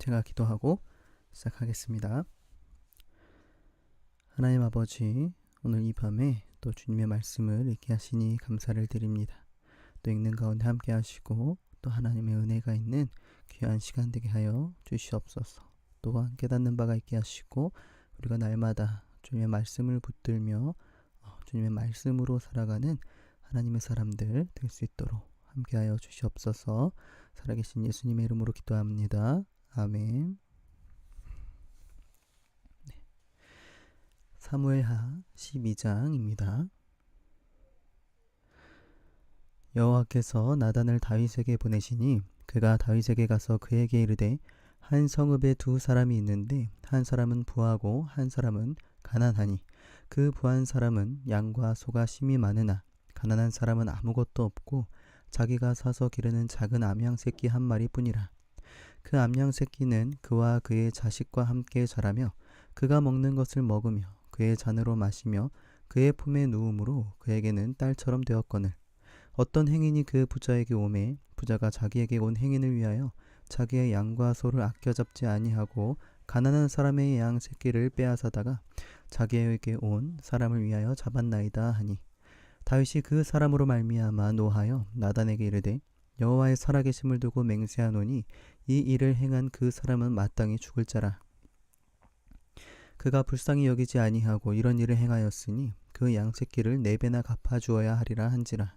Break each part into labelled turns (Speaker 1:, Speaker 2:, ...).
Speaker 1: 제가 기도하고 시작하겠습니다. 하나님 아버지, 오늘 이 밤에 또 주님의 말씀을 읽게 하시니 감사를 드립니다. 또 읽는 가운데 함께 하시고 또 하나님의 은혜가 있는 귀한 시간 되게 하여 주시옵소서. 또한 깨닫는 바가 있게 하시고 우리가 날마다 주님의 말씀을 붙들며 주님의 말씀으로 살아가는 하나님의 사람들 될 수 있도록 함께하여 주시옵소서. 살아계신 예수님의 이름으로 기도합니다. 아멘. 사무엘하 12장입니다. 여호와께서 나단을 다윗에게 보내시니 그가 다윗에게 가서 그에게 이르되 한 성읍에 두 사람이 있는데 한 사람은 부하고 한 사람은 가난하니 그 부한 사람은 양과 소가 심이 많으나 가난한 사람은 아무것도 없고 자기가 사서 기르는 작은 암양 새끼 한 마리뿐이라. 그 암양 새끼는 그와 그의 자식과 함께 자라며 그가 먹는 것을 먹으며 그의 잔으로 마시며 그의 품에 누움으로 그에게는 딸처럼 되었거늘 어떤 행인이 그 부자에게 오매 부자가 자기에게 온 행인을 위하여 자기의 양과 소를 아껴 잡지 아니하고 가난한 사람의 양 새끼를 빼앗아다가 자기에게 온 사람을 위하여 잡았나이다 하니 다윗이 그 사람으로 말미암아 노하여 나단에게 이르되 여호와의 살아계심을 두고 맹세하노니 이 일을 행한 그 사람은 마땅히 죽을 자라. 그가 불쌍히 여기지 아니하고 이런 일을 행하였으니 그 양새끼를 4배나 갚아주어야 하리라 한지라.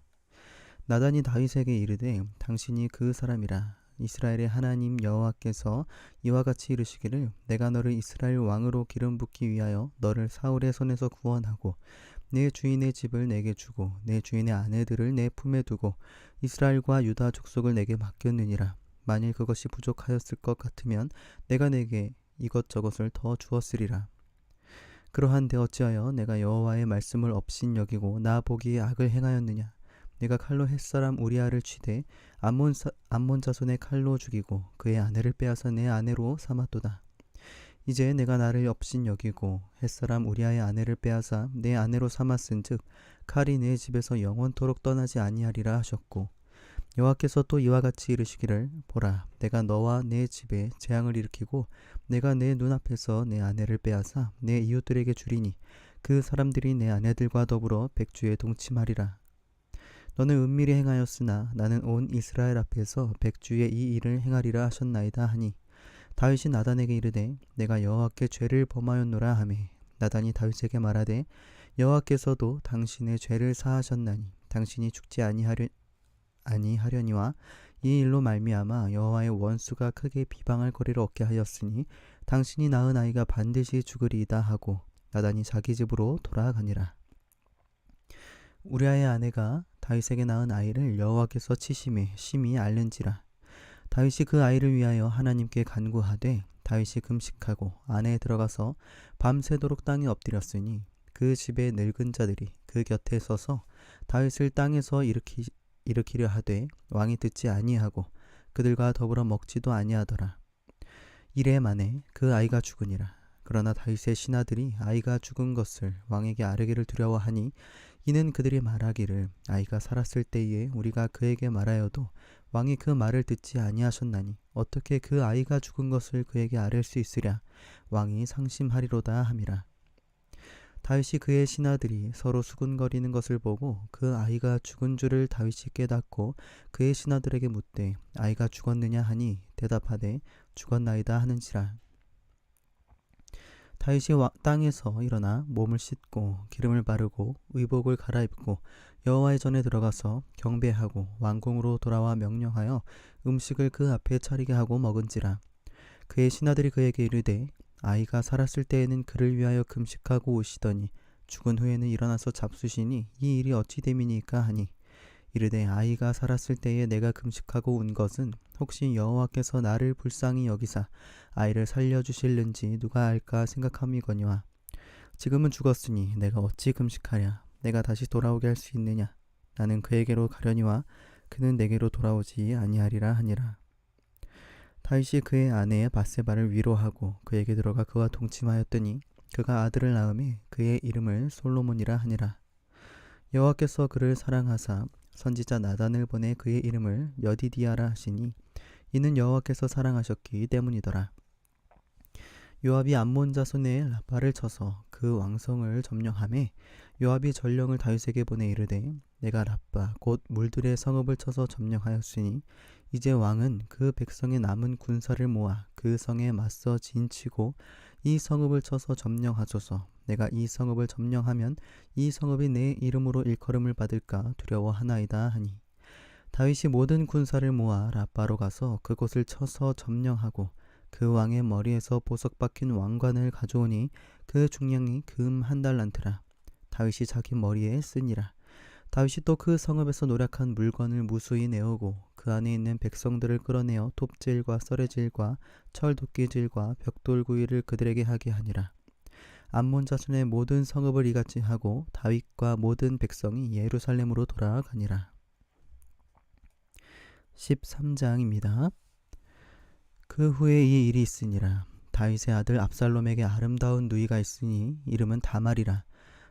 Speaker 1: 나단이 다윗에게 이르되 당신이 그 사람이라. 이스라엘의 하나님 여호와께서 이와 같이 이르시기를 내가 너를 이스라엘 왕으로 기름 붓기 위하여 너를 사울의 손에서 구원하고 내 주인의 집을 내게 주고 내 주인의 아내들을 내 품에 두고 이스라엘과 유다 족속을 내게 맡겼느니라. 만일 그것이 부족하였을 것 같으면 내가 내게 이것저것을 더 주었으리라. 그러한데 어찌하여 내가 여호와의 말씀을 업신여기고 나 보기에 악을 행하였느냐. 내가 칼로 햇사람 우리아를 치되 암몬 자손의 칼로 죽이고 그의 아내를 빼앗아 내 아내로 삼았도다. 이제 내가 나를 업신여기고 햇사람 우리아의 아내를 빼앗아 내 아내로 삼았은즉 칼이 내 집에서 영원토록 떠나지 아니하리라 하셨고 여호와께서 또 이와 같이 이르시기를 보라 내가 너와 내 집에 재앙을 일으키고 내가 내 눈앞에서 내 아내를 빼앗아 내 이웃들에게 주리니 그 사람들이 내 아내들과 더불어 백주에 동침하리라. 너는 은밀히 행하였으나 나는 온 이스라엘 앞에서 백주에 이 일을 행하리라 하셨나이다 하니 다윗이 나단에게 이르되 내가 여호와께 죄를 범하였노라 하매 나단이 다윗에게 말하되 여호와께서도 당신의 죄를 사하셨나니 당신이 죽지 아니하려니와 이 일로 말미암아 여호와의 원수가 크게 비방할 거리를 얻게 하였으니 당신이 낳은 아이가 반드시 죽으리이다 하고 나단이 자기 집으로 돌아가니라. 우리아의 아내가 다윗에게 낳은 아이를 여호와께서 치심에 심히 앓는지라. 다윗이 그 아이를 위하여 하나님께 간구하되 다윗이 금식하고 안에 들어가서 밤새도록 땅에 엎드렸으니 그 집의 늙은 자들이 그 곁에 서서 다윗을 땅에서 일으키려 하되 왕이 듣지 아니하고 그들과 더불어 먹지도 아니하더라. 이래 만에 그 아이가 죽으니라. 그러나 다윗의 신하들이 아이가 죽은 것을 왕에게 아뢰기를 두려워하니 이는 그들이 말하기를 아이가 살았을 때에 우리가 그에게 말하여도 왕이 그 말을 듣지 아니하셨나니 어떻게 그 아이가 죽은 것을 그에게 아뢰 수 있으랴. 왕이 상심하리로다 함이라. 다윗이 그의 신하들이 서로 수군거리는 것을 보고 그 아이가 죽은 줄을 다윗이 깨닫고 그의 신하들에게 묻되 아이가 죽었느냐 하니 대답하되 죽었나이다 하는지라. 다윗이 땅에서 일어나 몸을 씻고 기름을 바르고 의복을 갈아입고 여호와의 전에 들어가서 경배하고 왕궁으로 돌아와 명령하여 음식을 그 앞에 차리게 하고 먹은지라. 그의 신하들이 그에게 이르되 아이가 살았을 때에는 그를 위하여 금식하고 오시더니 죽은 후에는 일어나서 잡수시니 이 일이 어찌 됨이니까 하니 이르되 아이가 살았을 때에 내가 금식하고 온 것은 혹시 여호와께서 나를 불쌍히 여기사 아이를 살려주실는지 누가 알까 생각함이거니와 지금은 죽었으니 내가 어찌 금식하랴. 내가 다시 돌아오게 할 수 있느냐. 나는 그에게로 가려니와 그는 내게로 돌아오지 아니하리라 하니라. 다윗이 그의 아내 밧세바를 위로하고 그에게 들어가 그와 동침하였더니 그가 아들을 낳음에 그의 이름을 솔로몬이라 하니라. 여호와께서 그를 사랑하사 선지자 나단을 보내 그의 이름을 여디디아라 하시니 이는 여호와께서 사랑하셨기 때문이더라. 요압이 암몬 자손의 라빠를 쳐서 그 왕성을 점령하매 요압이 전령을 다윗에게 보내 이르되 내가 라빠 곧 물들의 성읍을 쳐서 점령하였으니 이제 왕은 그 백성의 남은 군사를 모아 그 성에 맞서 진치고 이 성읍을 쳐서 점령하소서. 내가 이 성읍을 점령하면 이 성읍이 내 이름으로 일컬음을 받을까 두려워하나이다 하니 다윗이 모든 군사를 모아 라빠로 가서 그곳을 쳐서 점령하고 그 왕의 머리에서 보석 박힌 왕관을 가져오니 그 중량이 금 1달란트라. 다윗이 자기 머리에 쓰니라. 다윗이 또 그 성읍에서 노략한 물건을 무수히 내오고 그 안에 있는 백성들을 끌어내어 톱질과 썰의질과 철도끼질과 벽돌구이를 그들에게 하게 하니라. 암몬 자손의 모든 성읍을 이같이 하고 다윗과 모든 백성이 예루살렘으로 돌아가니라. 13장입니다. 그 후에 이 일이 있으니라. 다윗의 아들 압살롬에게 아름다운 누이가 있으니 이름은 다말이라.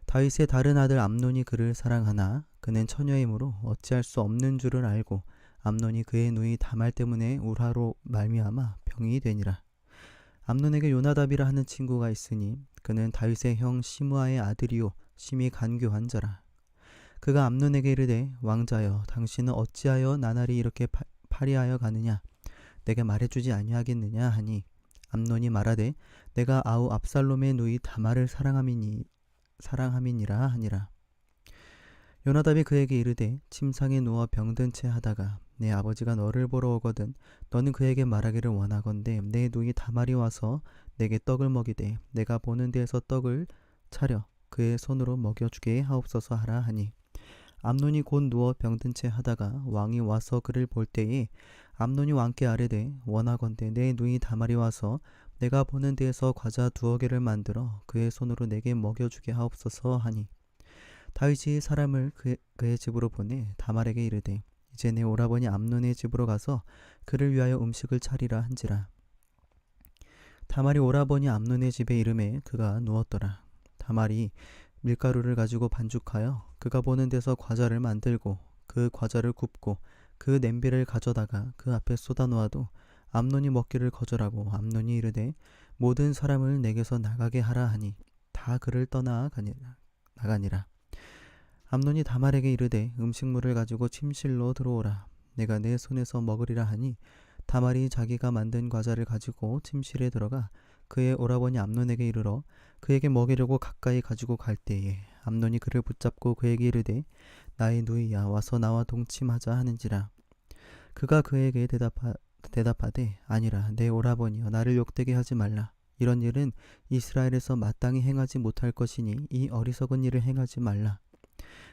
Speaker 1: 다윗의 다른 아들 암논이 그를 사랑하나 그는 처녀이므로 어찌할 수 없는 줄을 알고 암논이 그의 누이 다말 때문에 울화로 말미암아 병이 되니라. 암논에게 요나답이라 하는 친구가 있으니 그는 다윗의 형 시므아의 아들이요 심히 간교한 자라. 그가 암논에게 이르되 왕자여 당신은 어찌하여 나날이 이렇게 파리하여 가느냐 내게 말해주지 아니하겠느냐 하니 암논이 말하되 내가 아우 압살롬의 누이 다말을 사랑함이니라 하니라. 요나답이 그에게 이르되 침상에 누워 병든 채 하다가 내 아버지가 너를 보러 오거든 너는 그에게 말하기를 원하건대 내 누이 다말이 와서 내게 떡을 먹이되 내가 보는 데에서 떡을 차려 그의 손으로 먹여주게 하옵소서 하라 하니 암논이 곧 누워 병든 채 하다가 왕이 와서 그를 볼 때에 암논이 왕께 아뢰되 원하건대 내 누이 다말이 와서 내가 보는 데에서 과자 2개를 만들어 그의 손으로 내게 먹여주게 하옵소서 하니 다윗이 사람을 그의 집으로 보내 다말에게 이르되 이제 내 오라버니 암논의 집으로 가서 그를 위하여 음식을 차리라 한지라. 다말이 오라버니 암논의 집에 이르매 그가 누웠더라. 다말이 밀가루를 가지고 반죽하여 그가 보는 데서 과자를 만들고 그 과자를 굽고 그 냄비를 가져다가 그 앞에 쏟아 놓아도 암논이 먹기를 거절하고 암논이 이르되 모든 사람을 내게서 나가게 하라 하니 다 그를 떠나 나가니라. 암논이 다말에게 이르되 음식물을 가지고 침실로 들어오라. 내가 내 손에서 먹으리라 하니 다말이 자기가 만든 과자를 가지고 침실에 들어가 그의 오라버니 암논에게 이르러 그에게 먹이려고 가까이 가지고 갈 때에 암논이 그를 붙잡고 그에게 이르되 나의 누이야 와서 나와 동침하자 하는지라. 그가 그에게 대답하되 아니라 내 오라버니여 나를 욕되게 하지 말라. 이런 일은 이스라엘에서 마땅히 행하지 못할 것이니 이 어리석은 일을 행하지 말라.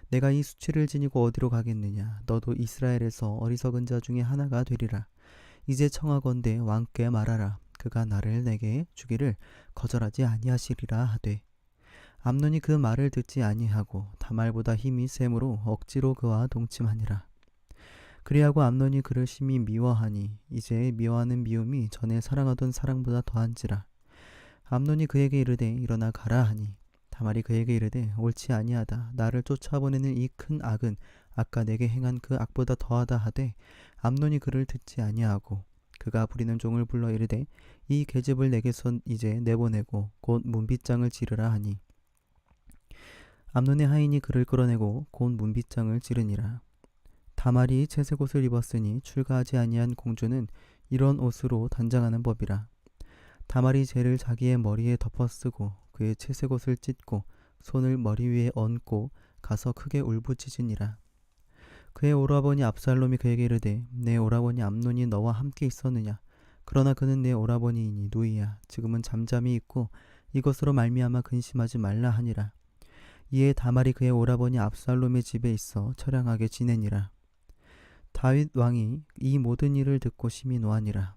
Speaker 1: 내가 이 수치를 지니고 어디로 가겠느냐. 너도 이스라엘에서 어리석은 자 중에 하나가 되리라. 이제 청하건대 왕께 말하라. 그가 나를 내게 주기를 거절하지 아니하시리라 하되 암논이 그 말을 듣지 아니하고 다말보다 힘이 세므로 억지로 그와 동침하니라. 그리하고 암논이 그를 심히 미워하니 이제 미워하는 미움이 전에 사랑하던 사랑보다 더한지라. 암논이 그에게 이르되 일어나 가라 하니 다말이 그에게 이르되 옳지 아니하다. 나를 쫓아보내는 이 큰 악은 아까 내게 행한 그 악보다 더하다 하되 암논이 그를 듣지 아니하고 그가 부리는 종을 불러 이르되 이 계집을 내게서 이제 내보내고 곧 문빗장을 지르라 하니 암논의 하인이 그를 끌어내고 곧 문빗장을 지르니라. 다말이 채색 옷을 입었으니 출가하지 아니한 공주는 이런 옷으로 단장하는 법이라. 다말이 재를 자기의 머리에 덮어쓰고 그의 채색 옷을 찢고 손을 머리 위에 얹고 가서 크게 울부짖으니라. 그의 오라버니 압살롬이 그에게 이르되 내 오라버니 암논이 너와 함께 있었느냐. 그러나 그는 내 오라버니이니 누이야. 지금은 잠잠히 있고 이것으로 말미암아 근심하지 말라 하니라. 이에 다말이 그의 오라버니 압살롬의 집에 있어 처량하게 지내니라. 다윗 왕이 이 모든 일을 듣고 심히 노하니라.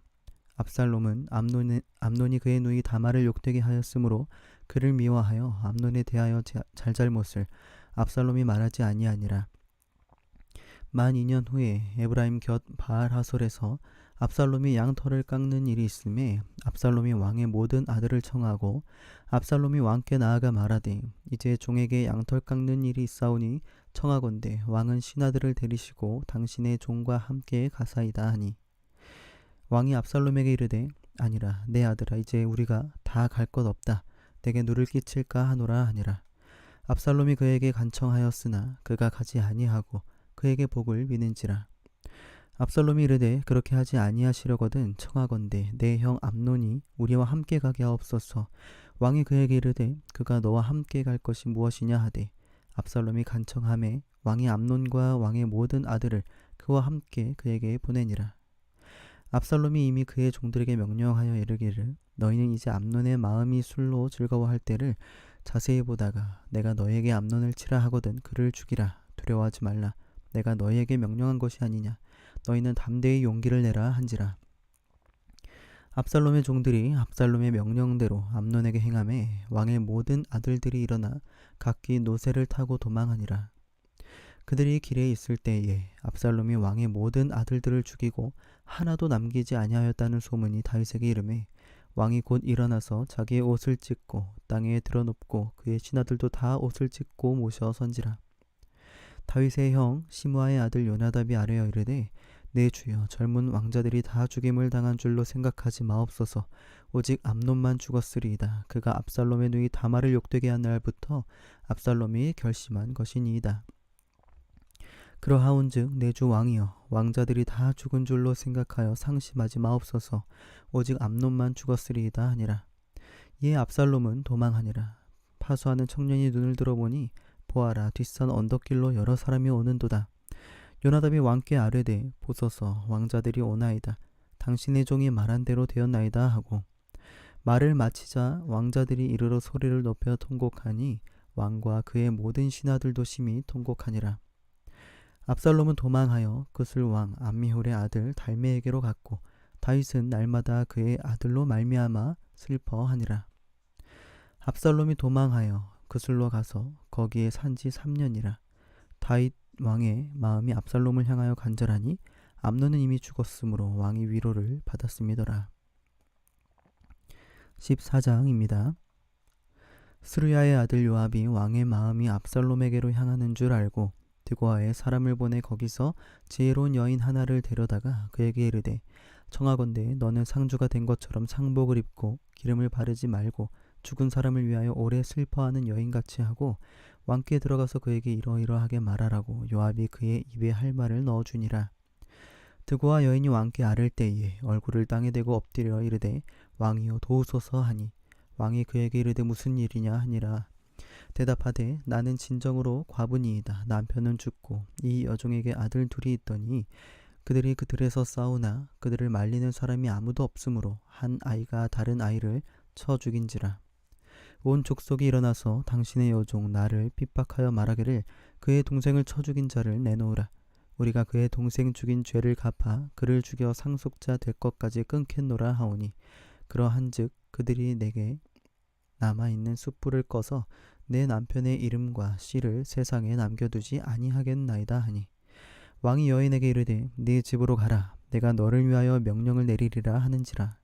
Speaker 1: 압살롬은 암논이 그의 누이 다말을 욕되게 하였으므로 그를 미워하여 암논에 대하여 잘잘못을 압살롬이 말하지 아니하니라. 만 2년 후에 에브라임 곁 바알하솔에서 압살롬이 양털을 깎는 일이 있음에 압살롬이 왕의 모든 아들을 청하고 압살롬이 왕께 나아가 말하되 이제 종에게 양털 깎는 일이 있사오니 청하건대 왕은 신하들을 데리시고 당신의 종과 함께 가사이다 하니 왕이 압살롬에게 이르되 아니라 내 아들아 이제 우리가 다 갈 것 없다. 내게 누를 끼칠까 하노라 하니라. 압살롬이 그에게 간청하였으나 그가 가지 아니하고 그에게 복을 비는지라. 압살롬이 이르되 그렇게 하지 아니하시려거든 청하건대 내 형 암논이 우리와 함께 가게 하옵소서. 왕이 그에게 이르되 그가 너와 함께 갈 것이 무엇이냐 하되 압살롬이 간청하매 왕이 암논과 왕의 모든 아들을 그와 함께 그에게 보내니라. 압살롬이 이미 그의 종들에게 명령하여 이르기를 너희는 이제 암논의 마음이 술로 즐거워할 때를 자세히 보다가 내가 너에게 암논을 치라 하거든 그를 죽이라. 두려워하지 말라. 내가 너희에게 명령한 것이 아니냐. 너희는 담대히 용기를 내라 한지라. 압살롬의 종들이 압살롬의 명령대로 암논에게 행하매 왕의 모든 아들들이 일어나 각기 노새를 타고 도망하니라. 그들이 길에 있을 때에 압살롬이 왕의 모든 아들들을 죽이고 하나도 남기지 아니하였다는 소문이 다윗에게 이르매 왕이 곧 일어나서 자기의 옷을 찢고 땅에 드러눕고 그의 신하들도 다 옷을 찢고 모셔 선지라. 다윗의 형 시므아의 아들 요나답이 아뢰어 이르되 내 주여 젊은 왕자들이 다 죽임을 당한 줄로 생각하지 마옵소서. 오직 암논만 죽었으리이다. 그가 압살롬의 누이 다말을 욕되게 한 날부터 압살롬이 결심한 것이니이다. 그러하온즉 내 주 왕이여 왕자들이 다 죽은 줄로 생각하여 상심하지 마옵소서. 오직 암논만 죽었으리이다 하니라. 이에 압살롬은 도망하니라. 파수하는 청년이 눈을 들어보니 보아라 뒷산 언덕길로 여러 사람이 오는도다. 요나답이 왕께 아뢰되 보소서 왕자들이 오나이다. 당신의 종이 말한 대로 되었나이다 하고 말을 마치자 왕자들이 이르러 소리를 높여 통곡하니 왕과 그의 모든 신하들도 심히 통곡하니라. 압살롬은 도망하여 그술 왕 암미훌의 아들 달메에게로 갔고 다윗은 날마다 그의 아들로 말미암아 슬퍼하니라. 압살롬이 도망하여 그술로 가서 거기에 산지 3년이라. 다윗 왕의 마음이 압살롬을 향하여 간절하니 암논은 이미 죽었으므로 왕이 위로를 받았음이더라. 14장입니다. 스루야의 아들 요압이 왕의 마음이 압살롬에게로 향하는 줄 알고 드고아에 사람을 보내 거기서 지혜로운 여인 하나를 데려다가 그에게 이르되 청하건대 너는 상주가 된 것처럼 상복을 입고 기름을 바르지 말고 죽은 사람을 위하여 오래 슬퍼하는 여인같이 하고 왕께 들어가서 그에게 이러이러하게 말하라고 요압이 그의 입에 할 말을 넣어주니라. 드고아 여인이 왕께 아를 때에 얼굴을 땅에 대고 엎드려 이르되 왕이여 도우소서 하니 왕이 그에게 이르되 무슨 일이냐 하니라. 대답하되 나는 진정으로 과부니이다. 남편은 죽고 이 여종에게 아들 둘이 있더니 그들이 그 들에서 싸우나 그들을 말리는 사람이 아무도 없으므로 한 아이가 다른 아이를 쳐 죽인지라. 온 족속이 일어나서 당신의 여종 나를 핍박하여 말하기를 그의 동생을 쳐 죽인 자를 내놓으라. 우리가 그의 동생 죽인 죄를 갚아 그를 죽여 상속자 될 것까지 끊겠노라 하오니 그러한즉 그들이 내게 남아있는 숯불을 꺼서 내 남편의 이름과 씨를 세상에 남겨두지 아니하겠나이다 하니 왕이 여인에게 이르되 네 집으로 가라. 내가 너를 위하여 명령을 내리리라 하는지라.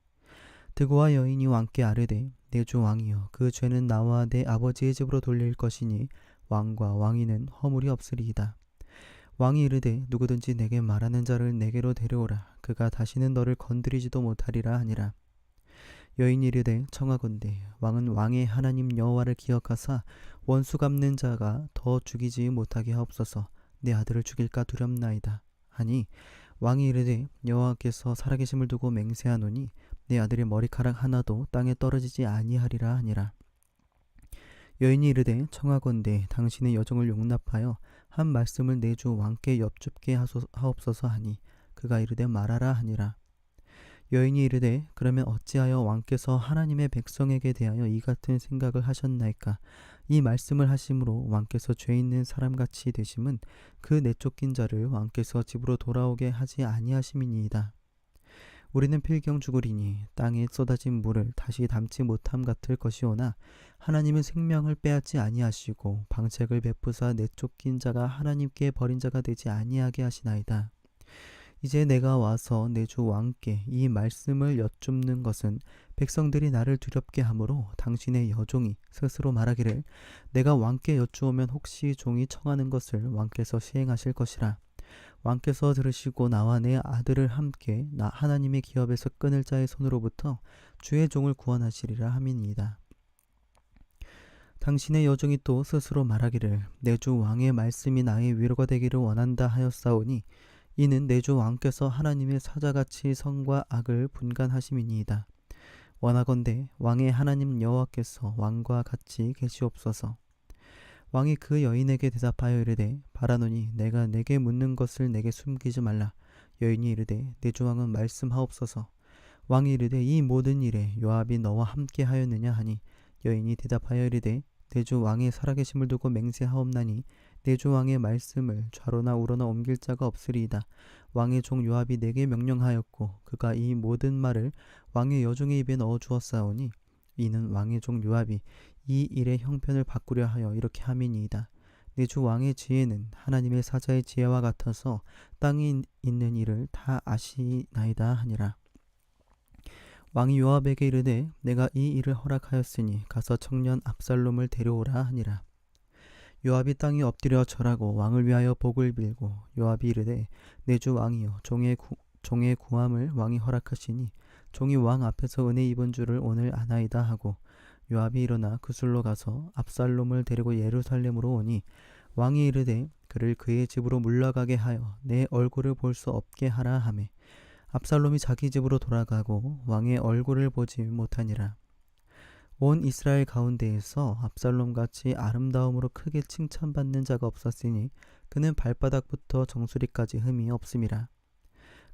Speaker 1: 드고아 여인이 왕께 아뢰되 내 주 왕이여 그 죄는 나와 내 아버지의 집으로 돌릴 것이니 왕과 왕위는 허물이 없으리이다. 왕이 이르되 누구든지 내게 말하는 자를 내게로 데려오라. 그가 다시는 너를 건드리지도 못하리라 하니라. 여인이 이르되 청하건대 왕은 왕의 하나님 여호와를 기억하사 원수 갚는 자가 더 죽이지 못하게 하옵소서. 내 아들을 죽일까 두렵나이다 하니 왕이 이르되 여호와께서 살아계심을 두고 맹세하노니 내 아들의 머리카락 하나도 땅에 떨어지지 아니하리라 하니라. 여인이 이르되 청하건대 당신의 여종을 용납하여 한 말씀을 내 주 왕께 엽줍게 하옵소서 하니 그가 이르되 말하라 하니라. 여인이 이르되 그러면 어찌하여 왕께서 하나님의 백성에게 대하여 이 같은 생각을 하셨나이까. 이 말씀을 하심으로 왕께서 죄 있는 사람같이 되심은 그 내쫓긴 자를 왕께서 집으로 돌아오게 하지 아니하심이니이다. 우리는 필경 죽으리니 땅에 쏟아진 물을 다시 담지 못함 같을 것이오나 하나님은 생명을 빼앗지 아니하시고 방책을 베푸사 내쫓긴 자가 하나님께 버린 자가 되지 아니하게 하시나이다. 이제 내가 와서 내 주 왕께 이 말씀을 여쭙는 것은 백성들이 나를 두렵게 하므로 당신의 여종이 스스로 말하기를 내가 왕께 여쭈오면 혹시 종이 청하는 것을 왕께서 시행하실 것이라. 왕께서 들으시고 나와 내 아들을 함께 나 하나님의 기업에서 끊을 자의 손으로부터 주의 종을 구원하시리라 함이니이다. 당신의 여종이 또 스스로 말하기를 내 주 왕의 말씀이 나의 위로가 되기를 원한다 하였사오니 이는 내 주 왕께서 하나님의 사자같이 선과 악을 분간하심이니이다. 원하건대 왕의 하나님 여호와께서 왕과 같이 계시옵소서. 왕이 그 여인에게 대답하여 이르되 바라노니 내가 내게 묻는 것을 내게 숨기지 말라. 여인이 이르되 내 주 왕은 말씀하옵소서. 왕이 이르되 이 모든 일에 요압이 너와 함께 하였느냐 하니 여인이 대답하여 이르되 내 주 왕의 살아계심을 두고 맹세하옵나니 내 주 왕의 말씀을 좌로나 우로나 옮길 자가 없으리이다. 왕의 종 요압이 내게 명령하였고 그가 이 모든 말을 왕의 여종의 입에 넣어 주었사오니 이는 왕의 종 요압이 이 일의 형편을 바꾸려 하여 이렇게 함이니이다. 내 주 왕의 지혜는 하나님의 사자의 지혜와 같아서 땅에 있는 일을 다 아시나이다 하니라. 왕이 요압에게 이르되 내가 이 일을 허락하였으니 가서 청년 압살롬을 데려오라 하니라. 요압이 땅에 엎드려 절하고 왕을 위하여 복을 빌고 요압이 이르되 내 주 왕이여 종의 구함을 왕이 허락하시니 종이 왕 앞에서 은혜 입은 줄을 오늘 아나이다 하고 요압이 일어나 그술로 가서 압살롬을 데리고 예루살렘으로 오니 왕이 이르되 그를 그의 집으로 물러가게 하여 내 얼굴을 볼 수 없게 하라 하매 압살롬이 자기 집으로 돌아가고 왕의 얼굴을 보지 못하니라. 온 이스라엘 가운데에서 압살롬같이 아름다움으로 크게 칭찬받는 자가 없었으니 그는 발바닥부터 정수리까지 흠이 없음이라.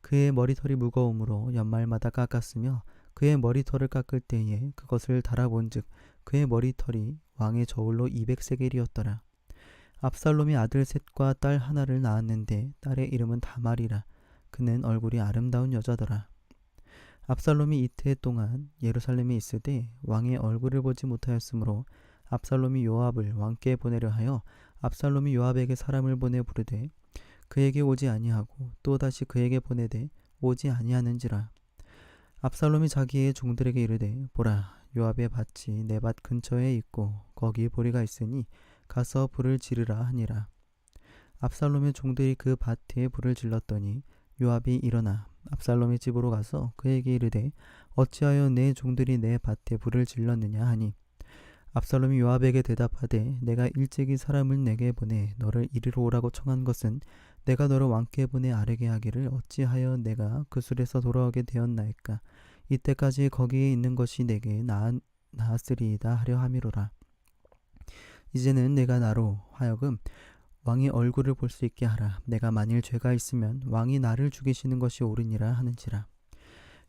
Speaker 1: 그의 머리털이 무거움으로 연말마다 깎았으며 그의 머리털을 깎을 때에 그것을 달아본즉 그의 머리털이 왕의 저울로 200세겔이었더라. 압살롬이 아들 셋과 딸 하나를 낳았는데 딸의 이름은 다말이라. 그는 얼굴이 아름다운 여자더라. 압살롬이 이태 동안 예루살렘에 있으되 왕의 얼굴을 보지 못하였으므로 압살롬이 요압을 왕께 보내려 하여 압살롬이 요압에게 사람을 보내 부르되 그에게 오지 아니하고 또다시 그에게 보내되 오지 아니하는지라. 압살롬이 자기의 종들에게 이르되 보라 요압의 밭이 내 밭 근처에 있고 거기 보리가 있으니 가서 불을 지르라 하니라. 압살롬의 종들이 그 밭에 불을 질렀더니 요압이 일어나 압살롬의 집으로 가서 그에게 이르되 어찌하여 내 종들이 내 밭에 불을 질렀느냐 하니 압살롬이 요압에게 대답하되 내가 일찍이 사람을 내게 보내 너를 이리로 오라고 청한 것은 내가 너를 왕께 보내 아뢰게 하기를 어찌하여 내가 그술에서 돌아오게 되었나이까. 이때까지 거기에 있는 것이 내게 나았으리이다 하려 함이로라. 이제는 내가 나로 하여금 왕의 얼굴을 볼 수 있게 하라. 내가 만일 죄가 있으면 왕이 나를 죽이시는 것이 옳으니라 하는지라.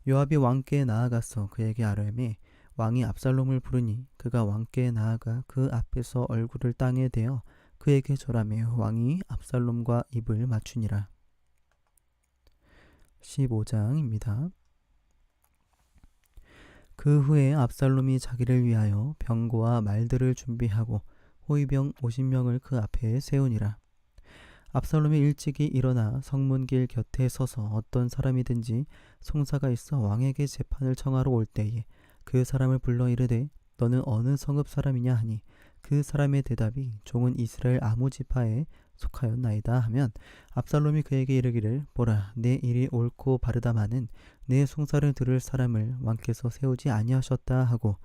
Speaker 1: 요압이 왕께 나아가서 그에게 아뢰매 왕이 압살롬을 부르니 그가 왕께 나아가 그 앞에서 얼굴을 땅에 대어 그에게 절하며 왕이 압살롬과 입을 맞추니라. 15장입니다. 그 후에 압살롬이 자기를 위하여 병거와 말들을 준비하고 호위병 50명을 그 앞에 세우니라. 압살롬이 일찍이 일어나 성문길 곁에 서서 어떤 사람이든지 송사가 있어 왕에게 재판을 청하러 올 때에 그 사람을 불러 이르되 너는 어느 성읍 사람이냐 하니 그 사람의 대답이 종은 이스라엘 아무 지파에 속하였나이다 하면 압살롬이 그에게 이르기를 보라 내 일이 옳고 바르다마는 내 송사를 들을 사람을 왕께서 세우지 아니하셨다 하고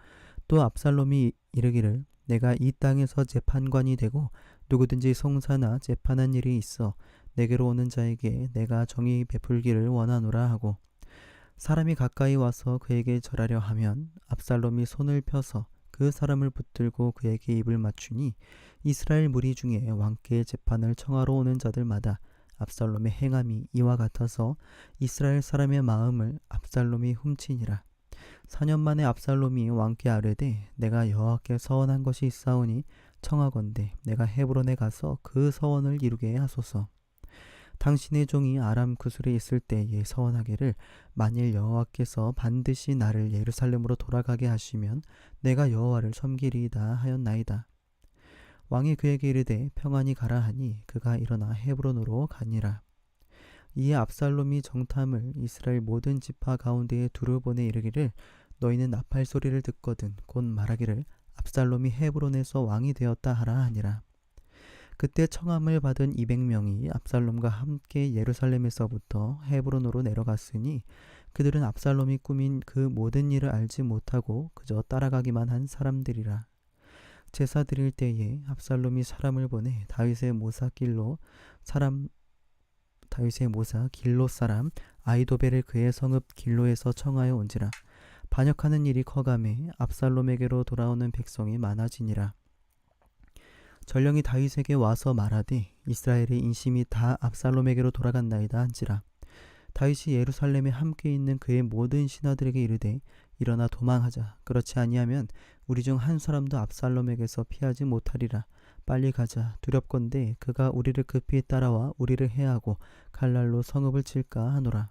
Speaker 1: 또 압살롬이 이르기를 내가 이 땅에서 재판관이 되고 누구든지 송사나 재판한 일이 있어 내게로 오는 자에게 내가 정의 베풀기를 원하노라 하고 사람이 가까이 와서 그에게 절하려 하면 압살롬이 손을 펴서 그 사람을 붙들고 그에게 입을 맞추니 이스라엘 무리 중에 왕께 재판을 청하러 오는 자들마다 압살롬의 행함이 이와 같아서 이스라엘 사람의 마음을 압살롬이 훔치니라. 4년 만에 압살롬이 왕께 아뢰되 내가 여호와께 서원한 것이 있사오니 청하건대 내가 헤브론에 가서 그 서원을 이루게 하소서. 당신의 종이 아람 구술에 있을 때에 서원하기를 만일 여호와께서 반드시 나를 예루살렘으로 돌아가게 하시면 내가 여호와를 섬기리이다 하였나이다. 왕이 그에게 이르되 평안히 가라 하니 그가 일어나 헤브론으로 가니라. 이에 압살롬이 정탐을 이스라엘 모든 지파 가운데에 두루 보내 이르기를 너희는 나팔 소리를 듣거든 곧 말하기를 압살롬이 헤브론에서 왕이 되었다 하라 하니라. 그때 청함을 받은 200명이 압살롬과 함께 예루살렘에서부터 헤브론으로 내려갔으니 그들은 압살롬이 꾸민 그 모든 일을 알지 못하고 그저 따라가기만 한 사람들이라. 제사 드릴 때에 압살롬이 사람을 보내 다윗의 모사 길로 사람 아히도벨을 그의 성읍 길로에서 청하여 온지라. 반역하는 일이 커가매 압살롬에게로 돌아오는 백성이 많아지니라. 전령이 다윗에게 와서 말하되 이스라엘의 인심이 다 압살롬에게로 돌아간나이다 한지라. 다윗이 예루살렘에 함께 있는 그의 모든 신하들에게 이르되 일어나 도망하자. 그렇지 아니하면 우리 중 한 사람도 압살롬에게서 피하지 못하리라. 빨리 가자. 두렵건대 그가 우리를 급히 따라와 우리를 해하고 칼날로 성읍을 칠까 하노라.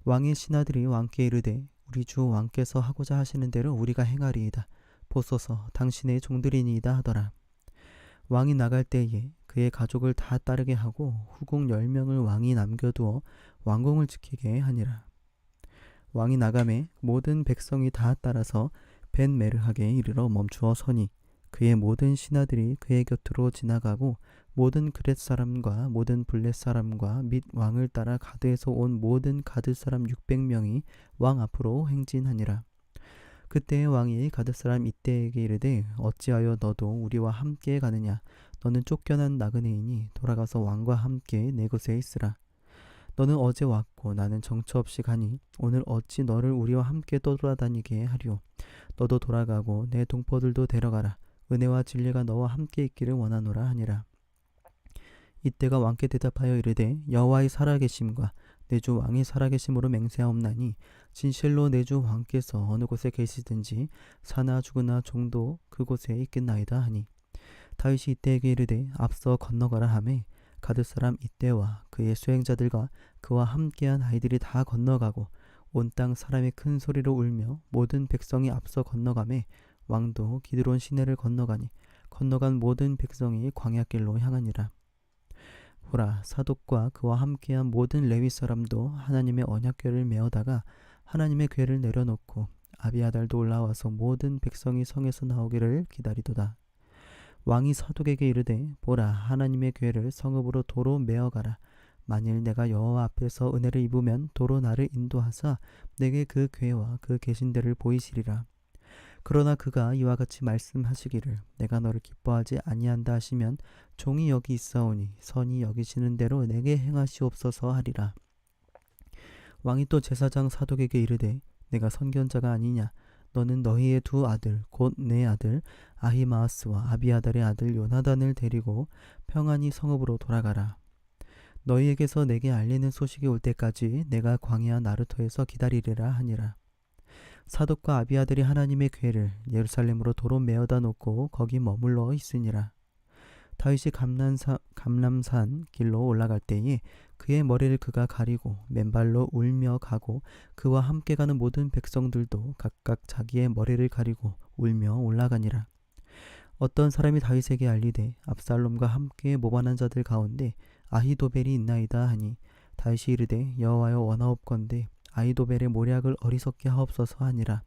Speaker 1: 왕의 신하들이 왕께 이르되 우리 주 왕께서 하고자 하시는 대로 우리가 행하리이다. 보소서 당신의 종들이니이다 하더라. 왕이 나갈 때에 그의 가족을 다 따르게 하고 후궁 10명을 왕이 남겨두어 왕궁을 지키게 하니라. 왕이 나가매 모든 백성이 다 따라서 벤메르하게 이르러 멈추어 서니 그의 모든 신하들이 그의 곁으로 지나가고 모든 그렛 사람과 모든 블렛 사람과 및 왕을 따라 가드에서 온 모든 가드 사람 600명이 왕 앞으로 행진하니라. 그때 왕이 가드 사람 이때에게 이르되 어찌하여 너도 우리와 함께 가느냐. 너는 쫓겨난 나그네이니 돌아가서 왕과 함께 내 곳에 있으라. 너는 어제 왔고 나는 정처 없이 가니 오늘 어찌 너를 우리와 함께 떠돌아다니게 하리오. 너도 돌아가고 내 동포들도 데려가라. 은혜와 진리가 너와 함께 있기를 원하노라 하니라. 이때가 왕께 대답하여 이르되 여호와의 살아계심과 내 주 왕의 살아계심으로 맹세하옵나니 진실로 내 주 왕께서 어느 곳에 계시든지 사나 죽으나 종도 그곳에 있겠나이다 하니 다윗이 이때에게 이르되 앞서 건너가라 하매 가드 사람 이때와 그의 수행자들과 그와 함께한 아이들이 다 건너가고 온 땅 사람이 큰 소리로 울며 모든 백성이 앞서 건너가매 왕도 기드론 시내를 건너가니 건너간 모든 백성이 광야길로 향하니라. 보라, 사독과 그와 함께한 모든 레위 사람도 하나님의 언약궤를 메어다가 하나님의 궤를 내려놓고 아비아달도 올라와서 모든 백성이 성에서 나오기를 기다리도다. 왕이 사독에게 이르되 보라, 하나님의 궤를 성읍으로 도로 메어가라. 만일 내가 여호와 앞에서 은혜를 입으면 도로 나를 인도하사 내게 그 궤와 그 계신 데를 보이시리라. 그러나 그가 이와 같이 말씀하시기를 내가 너를 기뻐하지 아니한다 하시면 종이 여기 있사오니 선이 여기시는 대로 내게 행하시옵소서 하리라. 왕이 또 제사장 사독에게 이르되 내가 선견자가 아니냐. 너는 너희의 두 아들 곧 내 아들 아히마아스와 아비아달의 아들 요나단을 데리고 평안히 성읍으로 돌아가라. 너희에게서 내게 알리는 소식이 올 때까지 내가 광야 나루토에서 기다리리라 하니라. 사독과 아비아들이 하나님의 궤를 예루살렘으로 도로 메어다 놓고 거기 머물러 있으니라. 다윗이 감람산 길로 올라갈 때에 그의 머리를 그가 가리고 맨발로 울며 가고 그와 함께 가는 모든 백성들도 각각 자기의 머리를 가리고 울며 올라가니라. 어떤 사람이 다윗에게 알리되 압살롬과 함께 모반한 자들 가운데 아히도벨이 있나이다 하니 다윗이 이르되 여호와여 원하옵건대 아히도벨의 모략을 어리석게 하옵소서 하니라.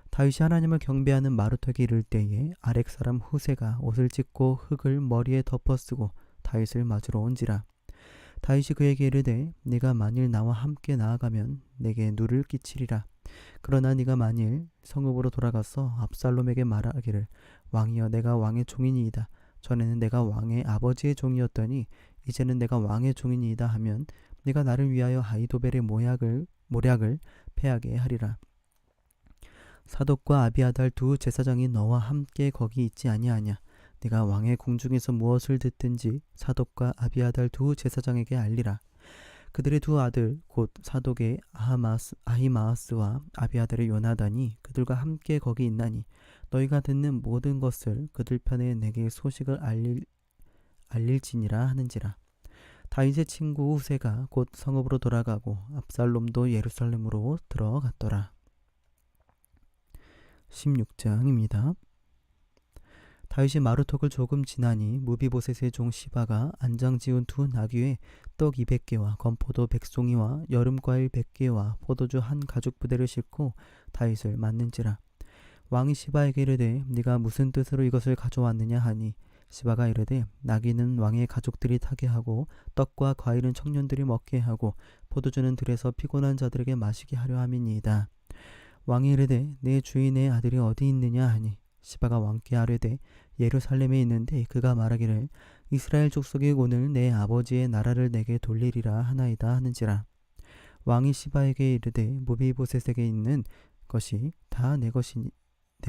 Speaker 1: 다윗이 하나님을 경배하는 마루턱에 이를 때에 아렉 사람 후세가 옷을 찢고 흙을 머리에 덮어쓰고 다윗을 맞으러 온지라. 다윗이 그에게 이르되 네가 만일 나와 함께 나아가면 내게 누를 끼치리라. 그러나 네가 만일 성읍으로 돌아가서 압살롬에게 말하기를 왕이여 내가 왕의 종이니이다. 전에는 내가 왕의 아버지의 종이었더니 이제는 내가 왕의 종이니이다 하면 네가 나를 위하여 아히도벨의 모략을 패하게 하리라. 사독과 아비아달 두 제사장이 너와 함께 거기 있지 아니하냐. 네가 왕의 궁중에서 무엇을 듣든지 사독과 아비아달 두 제사장에게 알리라. 그들의 두 아들 곧 사독의 아히마아스와 아비아달의 요나단이 그들과 함께 거기 있나니 너희가 듣는 모든 것을 그들 편에 내게 소식을 알릴지니라 하는지라. 다윗의 친구 후세가 곧 성읍으로 돌아가고 압살롬도 예루살렘으로 들어갔더라. 16장입니다. 다윗이 마루턱을 조금 지나니 무비보셋의 종 시바가 안장 지은 두 나귀에 떡 200개와 건포도 100송이와 여름과일 100개와 포도주 한 가죽 부대를 싣고 다윗을 맞는지라. 왕이 시바에게 이르되 네가 무슨 뜻으로 이것을 가져왔느냐 하니 시바가 이르되 나귀는 왕의 가족들이 타게 하고 떡과 과일은 청년들이 먹게 하고 포도주는 들에서 피곤한 자들에게 마시게 하려 함이니이다. 왕이 이르되 내 주인의 아들이 어디 있느냐 하니 시바가 왕께 아뢰되 예루살렘에 있는데 그가 말하기를 이스라엘 족속이 오늘 내 아버지의 나라를 내게 돌리리라 하나이다 하는지라. 왕이 시바에게 이르되 무비보셋에게 있는 것이 다 내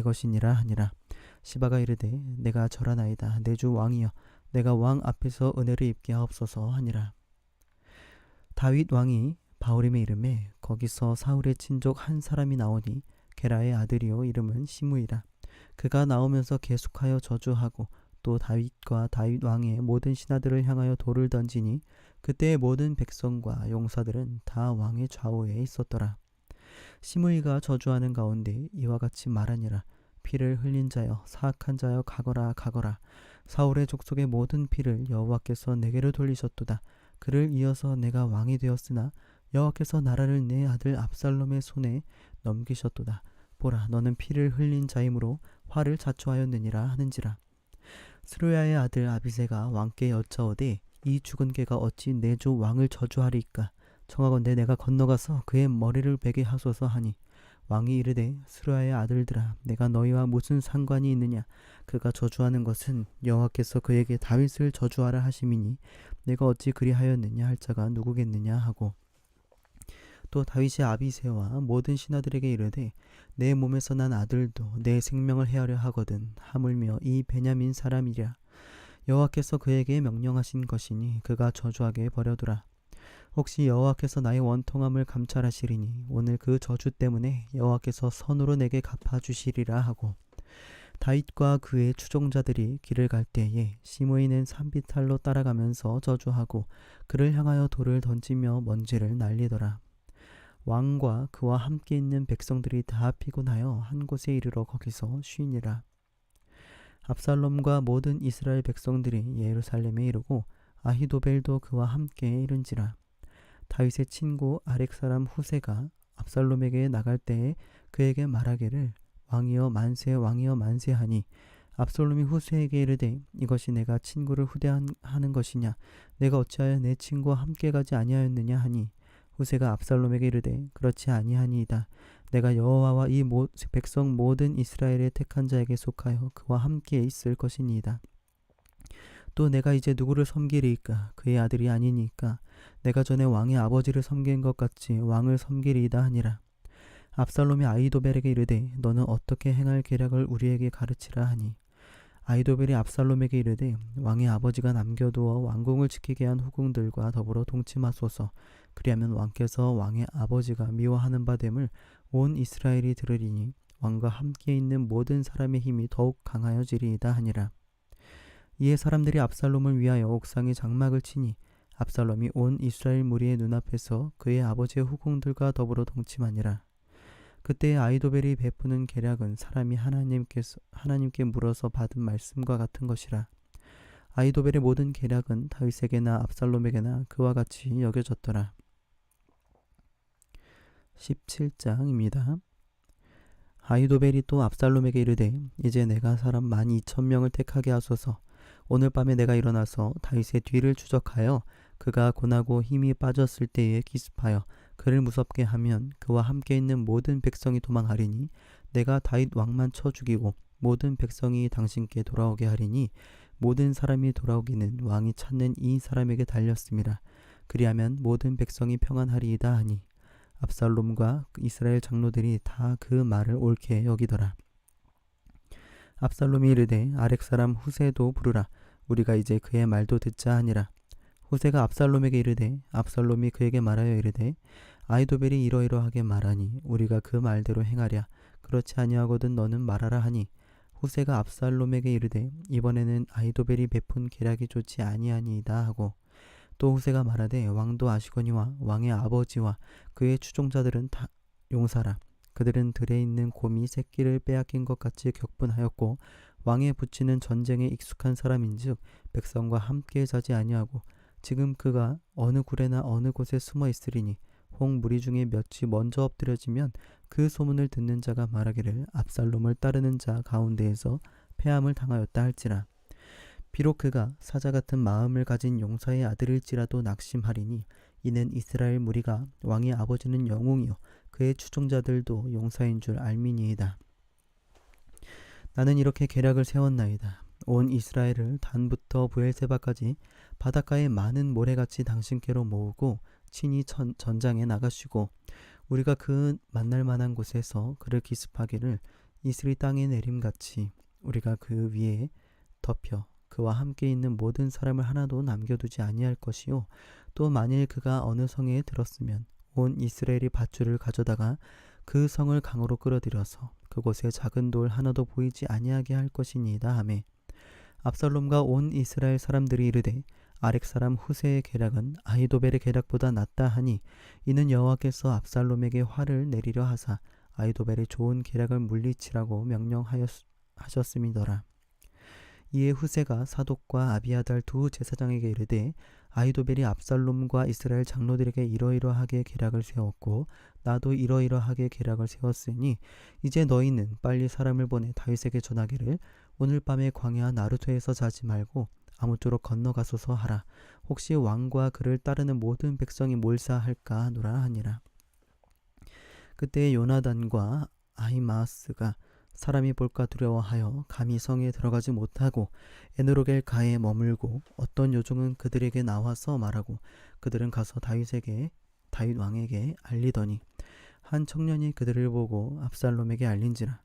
Speaker 1: 것이니라 하니라. 시바가 이르되 내가 절하나이다. 내 주 왕이여 내가 왕 앞에서 은혜를 입게 하옵소서 하니라. 다윗 왕이 바후림에 이름에 거기서 사울의 친족 한 사람이 나오니 게라의 아들이요 이름은 시므이라. 그가 나오면서 계속하여 저주하고 또 다윗과 다윗 왕의 모든 신하들을 향하여 돌을 던지니 그때의 모든 백성과 용사들은 다 왕의 좌우에 있었더라. 시므이가 저주하는 가운데 이와 같이 말하니라. 피를 흘린 자여 사악한 자여 가거라 가거라. 사울의 족속의 모든 피를 여호와께서 내게로 돌리셨도다. 그를 이어서 내가 왕이 되었으나 여호와께서 나라를 내 아들 압살롬의 손에 넘기셨도다. 보라 너는 피를 흘린 자이므로 화를 자초하였느니라 하는지라. 스루야의 아들 아비새가 왕께 여짜오되 이 죽은 개가 어찌 내 주 왕을 저주하리이까. 청하건대 내가 건너가서 그의 머리를 베게 하소서 하니 왕이 이르되 스루야의 아들들아 내가 너희와 무슨 상관이 있느냐. 그가 저주하는 것은 여호와께서 그에게 다윗을 저주하라 하심이니 내가 어찌 그리하였느냐 할 자가 누구겠느냐 하고 또 다윗이 아비새와 모든 신하들에게 이르되 내 몸에서 난 아들도 내 생명을 해하려 하거든 하물며 이 베냐민 사람이랴. 여호와께서 그에게 명령하신 것이니 그가 저주하게 버려두라. 혹시 여호와께서 나의 원통함을 감찰하시리니 오늘 그 저주 때문에 여호와께서 선으로 내게 갚아주시리라 하고 다윗과 그의 추종자들이 길을 갈 때에 시므이는 산비탈로 따라가면서 저주하고 그를 향하여 돌을 던지며 먼지를 날리더라. 왕과 그와 함께 있는 백성들이 다 피곤하여 한 곳에 이르러 거기서 쉬니라. 압살롬과 모든 이스라엘 백성들이 예루살렘에 이르고 아히도벨도 그와 함께 이른지라. 다윗의 친구 아렉 사람 후세가 압살롬에게 나갈 때에 그에게 말하기를 왕이여 만세 왕이여 만세하니 압살롬이 후세에게 이르되 이것이 내가 친구를 후대하는 것이냐. 내가 어찌하여 내 친구와 함께 가지 아니하였느냐 하니 후세가 압살롬에게 이르되 그렇지 아니하니이다. 내가 여호와와 이 백성 모든 이스라엘의 택한 자에게 속하여 그와 함께 있을 것이니이다. 또 내가 이제 누구를 섬기리이까. 그의 아들이 아니니까 내가 전에 왕의 아버지를 섬긴 것 같이 왕을 섬기리이다 하니라. 압살롬이 아히도벨에게 이르되 너는 어떻게 행할 계략을 우리에게 가르치라 하니 아히도벨이 압살롬에게 이르되 왕의 아버지가 남겨두어 왕궁을 지키게 한 후궁들과 더불어 동침하소서. 그리하면 왕께서 왕의 아버지가 미워하는 바 됨을 온 이스라엘이 들으리니 왕과 함께 있는 모든 사람의 힘이 더욱 강하여지리이다 하니라. 이에 사람들이 압살롬을 위하여 옥상에 장막을 치니 압살롬이 온 이스라엘 무리의 눈앞에서 그의 아버지의 후궁들과 더불어 동침하니라. 그때 아히도벨이 베푸는 계략은 사람이 하나님께 물어서 받은 말씀과 같은 것이라. 아히도벨의 모든 계략은 다윗에게나 압살롬에게나 그와 같이 여겨졌더라. 17장입니다. 아히도벨이 또 압살롬에게 이르되 이제 내가 사람 12,000명을 택하게 하소서. 오늘 밤에 내가 일어나서 다윗의 뒤를 추적하여 그가 고나고 힘이 빠졌을 때에 기습하여 그를 무섭게 하면 그와 함께 있는 모든 백성이 도망하리니 내가 다윗 왕만 쳐 죽이고 모든 백성이 당신께 돌아오게 하리니 모든 사람이 돌아오기는 왕이 찾는 이 사람에게 달렸음이라. 그리하면 모든 백성이 평안하리이다 하니 압살롬과 이스라엘 장로들이 다 그 말을 옳게 여기더라. 압살롬이 이르되 아렉 사람 후세도 부르라. 우리가 이제 그의 말도 듣자 하니라. 후세가 압살롬에게 이르되 압살롬이 그에게 말하여 이르되 아히도벨이 이러이러하게 말하니 우리가 그 말대로 행하랴. 그렇지 아니하거든 너는 말하라 하니 후세가 압살롬에게 이르되 이번에는 아히도벨이 베푼 계략이 좋지 아니하니이다 하고 또 후세가 말하되 왕도 아시거니와 왕의 아버지와 그의 추종자들은 다 용사라. 그들은 들에 있는 곰이 새끼를 빼앗긴 것 같이 격분하였고 왕에 붙이는 전쟁에 익숙한 사람인즉 백성과 함께 자지 아니하고 지금 그가 어느 굴에나 어느 곳에 숨어 있으리니 홍 무리 중에 몇이 먼저 엎드려지면 그 소문을 듣는 자가 말하기를 압살롬을 따르는 자 가운데에서 패함을 당하였다 할지라. 비록 그가 사자 같은 마음을 가진 용사의 아들일지라도 낙심하리니 이는 이스라엘 무리가 왕의 아버지는 영웅이요 그의 추종자들도 용사인 줄 알미니이다. 나는 이렇게 계략을 세웠나이다. 온 이스라엘을 단부터 부엘세바까지 바닷가의 많은 모래같이 당신께로 모으고 친히 전장에 나가시고 우리가 그 만날 만한 곳에서 그를 기습하기를 이슬이 땅에 내림같이 우리가 그 위에 덮여 그와 함께 있는 모든 사람을 하나도 남겨두지 아니할 것이요 또 만일 그가 어느 성에 들었으면 온 이스라엘이 밧줄을 가져다가 그 성을 강으로 끌어들여서 그곳에 작은 돌 하나도 보이지 아니하게 할 것이니이다 하매 압살롬과 온 이스라엘 사람들이 이르되 아렉 사람 후세의 계략은 아히도벨의 계략보다 낫다 하니 이는 여호와께서 압살롬에게 화를 내리려 하사 아히도벨의 좋은 계략을 물리치라고 명령하셨음이더라. 이에 후세가 사독과 아비아달 두 제사장에게 이르되 아히도벨이 압살롬과 이스라엘 장로들에게 이러이러하게 계략을 세웠고 나도 이러이러하게 계략을 세웠으니 이제 너희는 빨리 사람을 보내 다윗에게 전하기를 오늘 밤에 광야 나루토에서 자지 말고 아무쪼록 건너가소서 하라. 혹시 왕과 그를 따르는 모든 백성이 몰사할까 하노라 하니라. 그때 요나단과 아히마아스가 사람이 볼까 두려워하여 감히 성에 들어가지 못하고 에누로겔 가에 머물고 어떤 요종은 그들에게 나와서 말하고 그들은 가서 다윗 왕에게 알리더니 한 청년이 그들을 보고 압살롬에게 알린지라.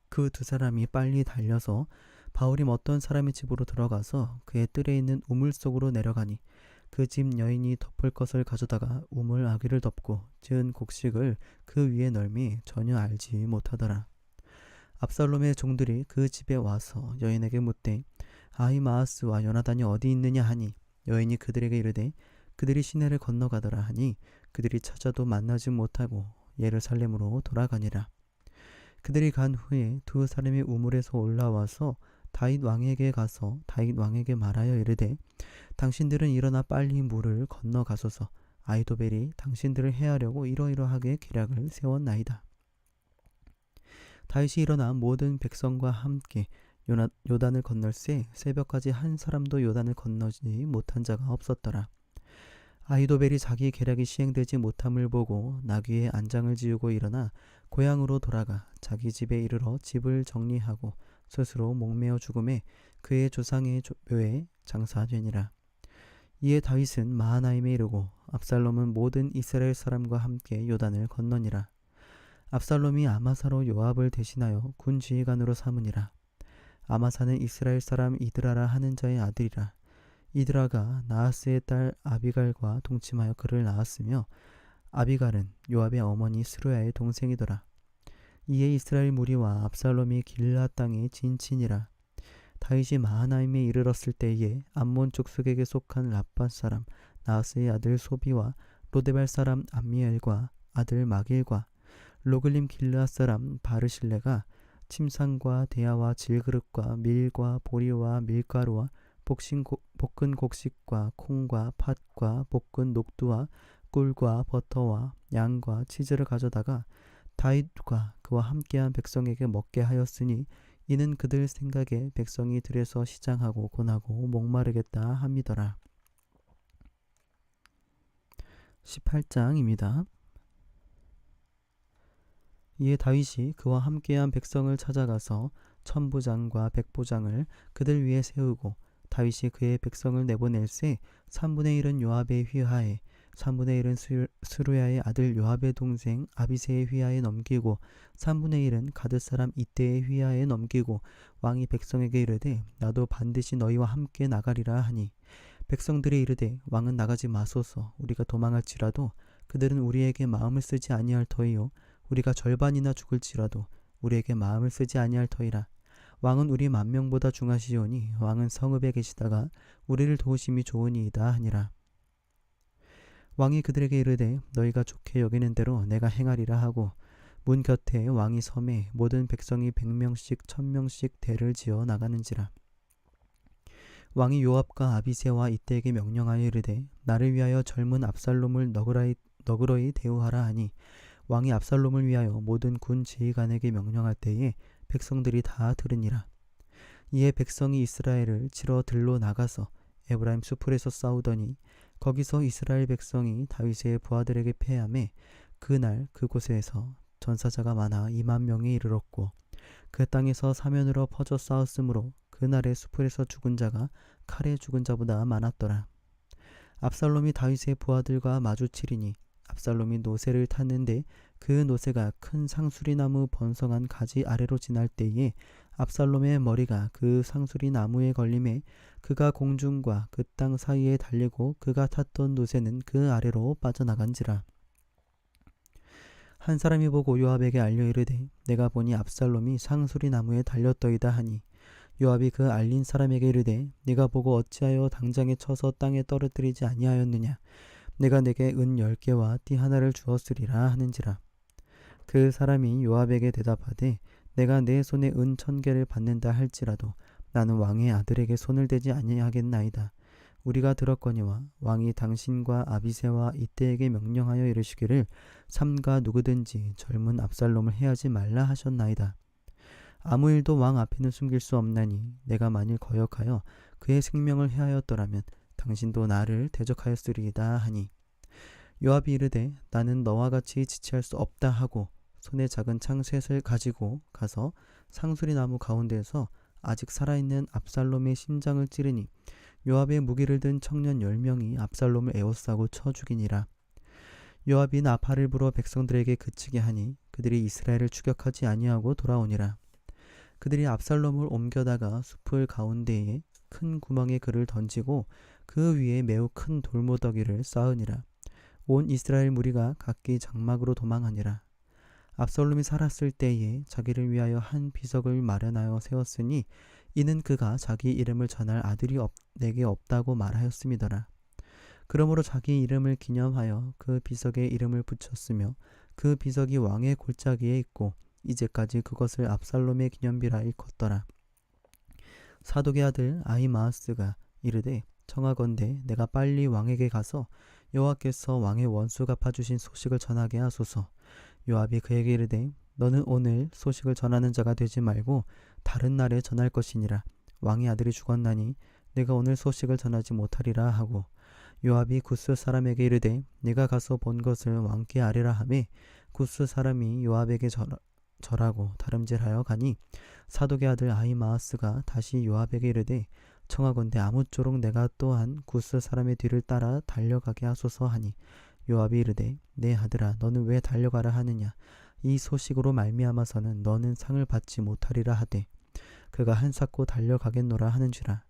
Speaker 1: 그 두 사람이 빨리 달려서 바울임 어떤 사람의 집으로 들어가서 그의 뜰에 있는 우물 속으로 내려가니 그 집 여인이 덮을 것을 가져다가 우물 아귀를 덮고 지은 곡식을 그 위에 널미 전혀 알지 못하더라. 압살롬의 종들이 그 집에 와서 여인에게 묻되 아히마아스와 요나단이 어디 있느냐 하니 여인이 그들에게 이르되 그들이 시내를 건너가더라 하니 그들이 찾아도 만나지 못하고 예루살렘으로 돌아가니라. 그들이 간 후에 두 사람이 우물에서 올라와서 다윗 왕에게 가서 다윗 왕에게 말하여 이르되 당신들은 일어나 빨리 물을 건너가소서. 아히도벨이 당신들을 해하려고 이러이러하게 계략을 세웠나이다. 다윗이 일어나 모든 백성과 함께 요단을 건널새 새벽까지 한 사람도 요단을 건너지 못한 자가 없었더라. 아히도벨이 자기 계략이 시행되지 못함을 보고 나귀에 안장을 지우고 일어나 고향으로 돌아가 자기 집에 이르러 집을 정리하고 스스로 목매어 죽음에 그의 조상의 묘에 장사되니라. 이에 다윗은 마하나임에 이르고 압살롬은 모든 이스라엘 사람과 함께 요단을 건너니라. 압살롬이 아마사로 요압을 대신하여 군 지휘관으로 삼으니라. 아마사는 이스라엘 사람 이드라라 하는 자의 아들이라. 이드라가 나하스의 딸 아비갈과 동침하여 그를 낳았으며 아비갈은 요압의 어머니 스루야의 동생이더라. 이에 이스라엘 무리와 압살롬이 길앗 땅에 진친이라. 다윗이 마하나임에 이르렀을 때에 암몬 족속에게 속한 라팟 사람 나하스의 아들 소비와 로데발 사람 암미엘과 아들 마길과 로글림 길르앗 사람 바르실레가 침상과 대야와 질그릇과 밀과 보리와 밀가루와 볶은 곡식과 콩과 팥과 볶은 녹두와 꿀과 버터와 양과 치즈를 가져다가 다윗과 그와 함께한 백성에게 먹게 하였으니 이는 그들 생각에 백성이 들에서 시장하고 고나고 목마르겠다 함이더라. 18장입니다. 이에 다윗이 그와 함께한 백성을 찾아가서 천부장과 백부장을 그들 위에 세우고 다윗이 그의 백성을 내보낼새 3분의 1은 요압의 휘하에 3분의 1은 스루야의 아들 요압의 동생 아비새의 휘하에 넘기고 3분의 1은 가드 사람 이때의 휘하에 넘기고 왕이 백성에게 이르되 나도 반드시 너희와 함께 나가리라 하니 백성들이 이르되 왕은 나가지 마소서. 우리가 도망할지라도 그들은 우리에게 마음을 쓰지 아니할 터이요 우리가 절반이나 죽을지라도 우리에게 마음을 쓰지 아니할 터이라. 왕은 우리 만명보다 중하시오니 왕은 성읍에 계시다가 우리를 도우심이 좋으니이다 하니라. 왕이 그들에게 이르되 너희가 좋게 여기는 대로 내가 행하리라 하고 문 곁에 왕이 섬에 모든 백성이 100명씩 1000명씩 대를 지어 나가는지라. 왕이 요압과 아비새와 이때에게 명령하여 이르되 나를 위하여 젊은 압살롬을 너그러이 대우하라 하니 왕이 압살롬을 위하여 모든 군 지휘관에게 명령할 때에 백성들이 다 들으니라. 이에 백성이 이스라엘을 치러 들로 나가서 에브라임 수풀에서 싸우더니 거기서 이스라엘 백성이 다윗의 부하들에게 패하매 그날 그곳에서 전사자가 많아 2만 명에 이르렀고 그 땅에서 사면으로 퍼져 싸웠으므로 그날의 수풀에서 죽은 자가 칼에 죽은 자보다 많았더라. 압살롬이 다윗의 부하들과 마주치리니 압살롬이 노새를 탔는데 그 노새가 큰 상수리 나무 번성한 가지 아래로 지날 때에 압살롬의 머리가 그 상수리 나무에 걸림에 그가 공중과 그 땅 사이에 달리고 그가 탔던 노새는 그 아래로 빠져나간지라. 한 사람이 보고 요압에게 알려 이르되 내가 보니 압살롬이 상수리 나무에 달렸더이다 하니 요압이 그 알린 사람에게 이르되 네가 보고 어찌하여 당장에 쳐서 땅에 떨어뜨리지 아니하였느냐. 내가 내게 은 10개와 띠 하나를 주었으리라 하는지라. 그 사람이 요압에게 대답하되 내가 내 손에 은 1000개를 받는다 할지라도 나는 왕의 아들에게 손을 대지 아니하겠나이다. 우리가 들었거니와 왕이 당신과 아비새와 이때에게 명령하여 이르시기를 삼가 누구든지 젊은 압살롬을 해하지 말라 하셨나이다. 아무 일도 왕 앞에는 숨길 수 없나니 내가 만일 거역하여 그의 생명을 해하였더라면 당신도 나를 대적하였으리이다 하니 요압이 이르되 나는 너와 같이 지체할 수 없다 하고 손에 작은 창 셋을 가지고 가서 상수리 나무 가운데에서 아직 살아있는 압살롬의 심장을 찌르니 요압의 무기를 든 청년 10명이 압살롬을 에워싸고 쳐 죽이니라. 요압이 나팔을 불어 백성들에게 그치게 하니 그들이 이스라엘을 추격하지 아니하고 돌아오니라. 그들이 압살롬을 옮겨다가 숲을 가운데에 큰 구멍에 그를 던지고 그 위에 매우 큰 돌무더기를 쌓으니라. 온 이스라엘 무리가 각기 장막으로 도망하니라. 압살롬이 살았을 때에 자기를 위하여 한 비석을 마련하여 세웠으니 이는 그가 자기 이름을 전할 아들이 내게 없다고 말하였음이더라. 그러므로 자기 이름을 기념하여 그 비석에 이름을 붙였으며 그 비석이 왕의 골짜기에 있고 이제까지 그것을 압살롬의 기념비라 일컫더라. 사독의 아들 아히마아스가 이르되 청하건대 내가 빨리 왕에게 가서 여호와께서 왕의 원수 갚아주신 소식을 전하게 하소서. 요압이 그에게 이르되 너는 오늘 소식을 전하는 자가 되지 말고 다른 날에 전할 것이니라. 왕의 아들이 죽었나니 내가 오늘 소식을 전하지 못하리라 하고 요압이 구스 사람에게 이르되 네가 가서 본 것을 왕께 아뢰라 하매 구스 사람이 요압에게 절하고 다름질하여 가니 사독의 아들 아히마아스가 다시 요압에게 이르되 청하건대 아무쪼록 내가 또한 구스 사람의 뒤를 따라 달려가게 하소서 하니 요압이 이르되 내 아들아 너는 왜 달려가라 하느냐. 이 소식으로 말미암아서는 너는 상을 받지 못하리라 하되 그가 한사코 달려가겠노라 하는지라.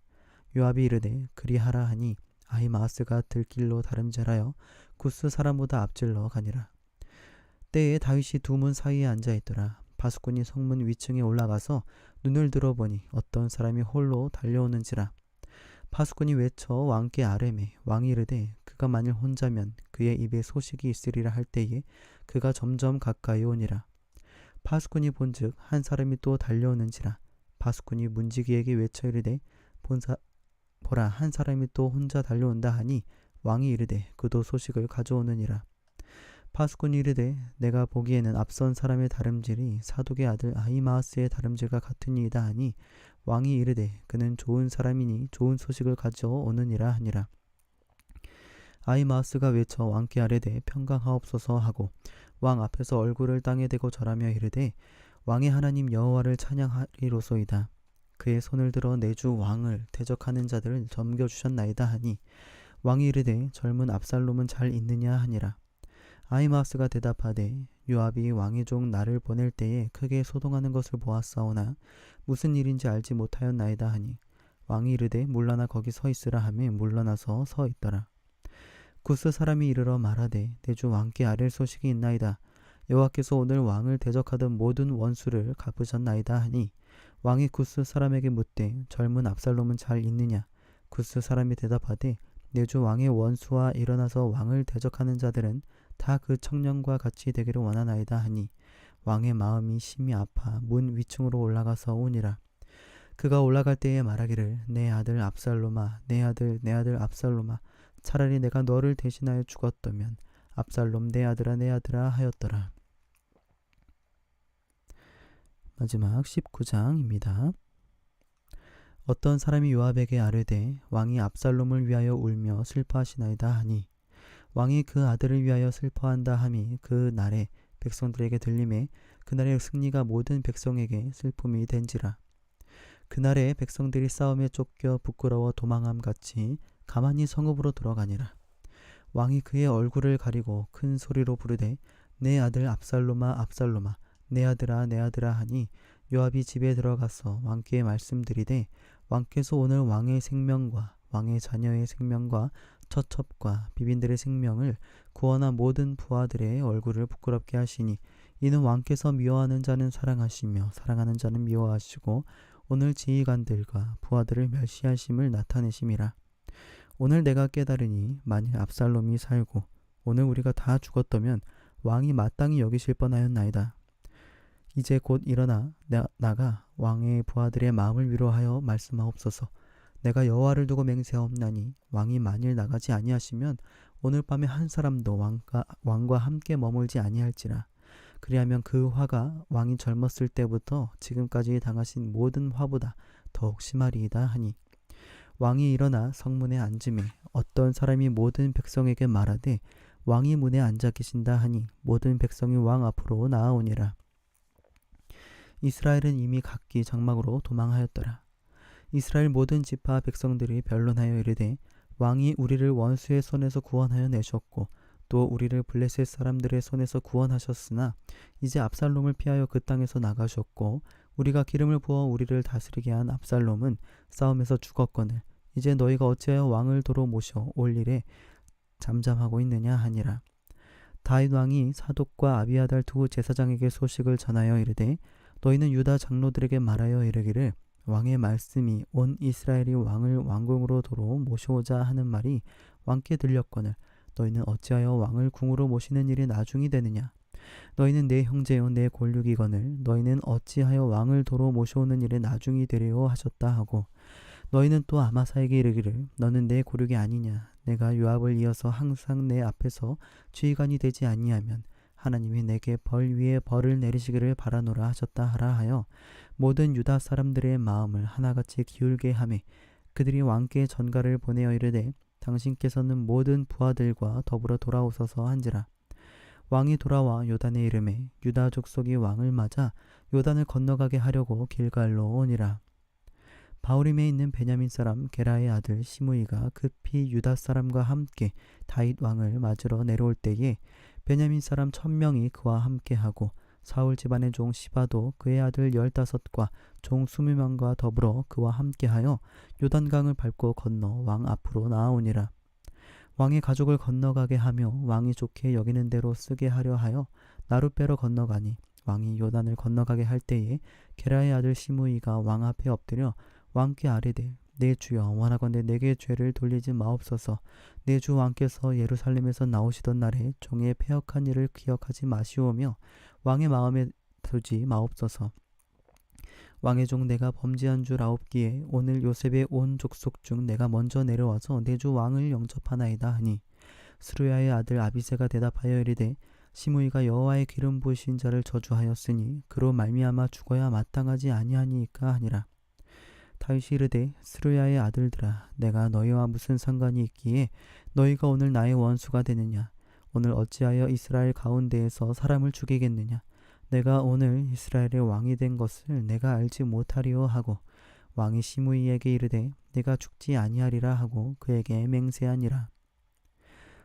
Speaker 1: 요압이 이르되 그리하라 하니 아히마아스가 들길로 다름질하여 구스 사람보다 앞질러 가니라. 때에 다윗이 두 문 사이에 앉아있더라. 바수꾼이 성문 위층에 올라가서 눈을 들어보니 어떤 사람이 홀로 달려오는지라. 바수꾼이 외쳐 왕께 아뢰매 왕이 이르되 그가 만일 혼자면 그의 입에 소식이 있으리라 할 때에 그가 점점 가까이 오니라. 바수꾼이 본즉 한 사람이 또 달려오는지라. 바수꾼이 문지기에게 외쳐 이르되 보라 한 사람이 또 혼자 달려온다 하니 왕이 이르되 그도 소식을 가져오느니라. 바수꾼이 이르되 내가 보기에는 앞선 사람의 다름질이 사독의 아들 아히마아스의 다름질과 같으니이다 하니 왕이 이르되 그는 좋은 사람이니 좋은 소식을 가져오느니라 하니라. 아히마아스가 외쳐 왕께 아뢰되 평강하옵소서 하고 왕 앞에서 얼굴을 땅에 대고 절하며 이르되 왕의 하나님 여호와를 찬양하리로소이다. 그의 손을 들어 내 주 왕을 대적하는 자들을 점겨주셨나이다 하니 왕이 이르되 젊은 압살롬은 잘 있느냐 하니라. 아히마아스가 대답하되 요압이 왕의 종 나를 보낼 때에 크게 소동하는 것을 보았사오나 무슨 일인지 알지 못하였나이다 하니 왕이 이르되 물러나 거기 서 있으라 하며 물러나서 서 있더라. 구스 사람이 이르러 말하되 내 주 왕께 아랠 소식이 있나이다. 여호와께서 오늘 왕을 대적하던 모든 원수를 갚으셨나이다 하니 왕이 구스 사람에게 묻되 젊은 압살롬은 잘 있느냐. 구스 사람이 대답하되 내 주 왕의 원수와 일어나서 왕을 대적하는 자들은 다 그 청년과 같이 되기를 원하나이다 하니 왕의 마음이 심히 아파 문 위층으로 올라가서 오니라. 그가 올라갈 때에 말하기를 내 아들 압살롬아 내 아들 압살롬아 차라리 내가 너를 대신하여 죽었더면 압살롬 내 아들아 하였더라. 마지막 19장입니다. 어떤 사람이 요압에게 아뢰되 왕이 압살롬을 위하여 울며 슬퍼하시나이다 하니 왕이 그 아들을 위하여 슬퍼한다 함이 그 날에 백성들에게 들림에 그날의 승리가 모든 백성에게 슬픔이 된지라. 그날에 백성들이 싸움에 쫓겨 부끄러워 도망함 같이 가만히 성읍으로 들어가니라. 왕이 그의 얼굴을 가리고 큰 소리로 부르되 내 아들 압살롬아 압살롬아 내 아들아 내 아들아 하니 요압이 집에 들어가서 왕께 말씀드리되 왕께서 오늘 왕의 생명과 왕의 자녀의 생명과 처첩과 비빈들의 생명을 구원한 모든 부하들의 얼굴을 부끄럽게 하시니 이는 왕께서 미워하는 자는 사랑하시며 사랑하는 자는 미워하시고 오늘 지휘관들과 부하들을 멸시하심을 나타내심이라. 오늘 내가 깨달으니 만일 압살롬이 살고 오늘 우리가 다 죽었다면 왕이 마땅히 여기실 뻔하였나이다. 이제 곧 일어나 나가 왕의 부하들의 마음을 위로하여 말씀하옵소서. 내가 여호와를 두고 맹세하옵나니 왕이 만일 나가지 아니하시면 오늘 밤에 한 사람도 왕과 함께 머물지 아니할지라. 그리하면 그 화가 왕이 젊었을 때부터 지금까지 당하신 모든 화보다 더욱 심하리이다 하니 왕이 일어나 성문에 앉음에 어떤 사람이 모든 백성에게 말하되 왕이 문에 앉아 계신다 하니 모든 백성이 왕 앞으로 나아오니라. 이스라엘은 이미 각기 장막으로 도망하였더라. 이스라엘 모든 지파 백성들이 변론하여 이르되 왕이 우리를 원수의 손에서 구원하여 내셨고 또 우리를 블레셋 사람들의 손에서 구원하셨으나 이제 압살롬을 피하여 그 땅에서 나가셨고 우리가 기름을 부어 우리를 다스리게 한 압살롬은 싸움에서 죽었거늘 이제 너희가 어찌하여 왕을 도로 모셔 올 일에 잠잠하고 있느냐 하니라. 다윗 왕이 사독과 아비아달 두 제사장에게 소식을 전하여 이르되 너희는 유다 장로들에게 말하여 이르기를 왕의 말씀이 온 이스라엘이 왕을 왕궁으로 도로 모셔오자 하는 말이 왕께 들렸거늘 너희는 어찌하여 왕을 궁으로 모시는 일이 나중이 되느냐. 너희는 내 형제요 내 골육이거늘 너희는 어찌하여 왕을 도로 모셔오는 일에 나중이 되리오 하셨다 하고 너희는 또 아마사에게 이르기를 너는 내 고륙이 아니냐. 내가 요압을 이어서 항상 내 앞에서 지휘관이 되지 아니하면 하나님이 내게 벌 위에 벌을 내리시기를 바라노라 하셨다 하라 하여 모든 유다 사람들의 마음을 하나같이 기울게 하매 그들이 왕께 전가를 보내어 이르되 당신께서는 모든 부하들과 더불어 돌아오소서 한지라. 왕이 돌아와 요단에 이르매 유다 족속이 왕을 맞아 요단을 건너가게 하려고 길갈로 오니라. 바후림에 있는 베냐민 사람 게라의 아들 시므이가 급히 유다 사람과 함께 다윗 왕을 맞으러 내려올 때에 베냐민 사람 1000명이 그와 함께하고 사울 집안의 종 시바도 그의 아들 15과 종 20명과 더불어 그와 함께하여 요단강을 밟고 건너 왕 앞으로 나아오니라. 왕의 가족을 건너가게 하며 왕이 좋게 여기는 대로 쓰게 하려 하여 나루 빼러 건너가니 왕이 요단을 건너가게 할 때에 게라의 아들 시므이가 왕 앞에 엎드려 왕께 아뢰되 내 주여 원하건대 내게 죄를 돌리지 마옵소서. 내 주 왕께서 예루살렘에서 나오시던 날에 종의 패역한 일을 기억하지 마시오며 왕의 마음에 두지 마옵소서. 왕의 종 내가 범죄한 줄 아옵기에 오늘 요셉의 온 족속 중 내가 먼저 내려와서 내 주 왕을 영접하나이다 하니 스루야의 아들 아비새가 대답하여 이르되 시므이가 여호와의 기름 부으신 자를 저주하였으니 그로 말미암아 죽어야 마땅하지 아니하니이까 하니라. 다윗이 이르되 스루야의 아들들아 내가 너희와 무슨 상관이 있기에 너희가 오늘 나의 원수가 되느냐. 오늘 어찌하여 이스라엘 가운데에서 사람을 죽이겠느냐. 내가 오늘 이스라엘의 왕이 된 것을 내가 알지 못하리오 하고 왕이 시므이에게 이르되 네가 죽지 아니하리라 하고 그에게 맹세하니라.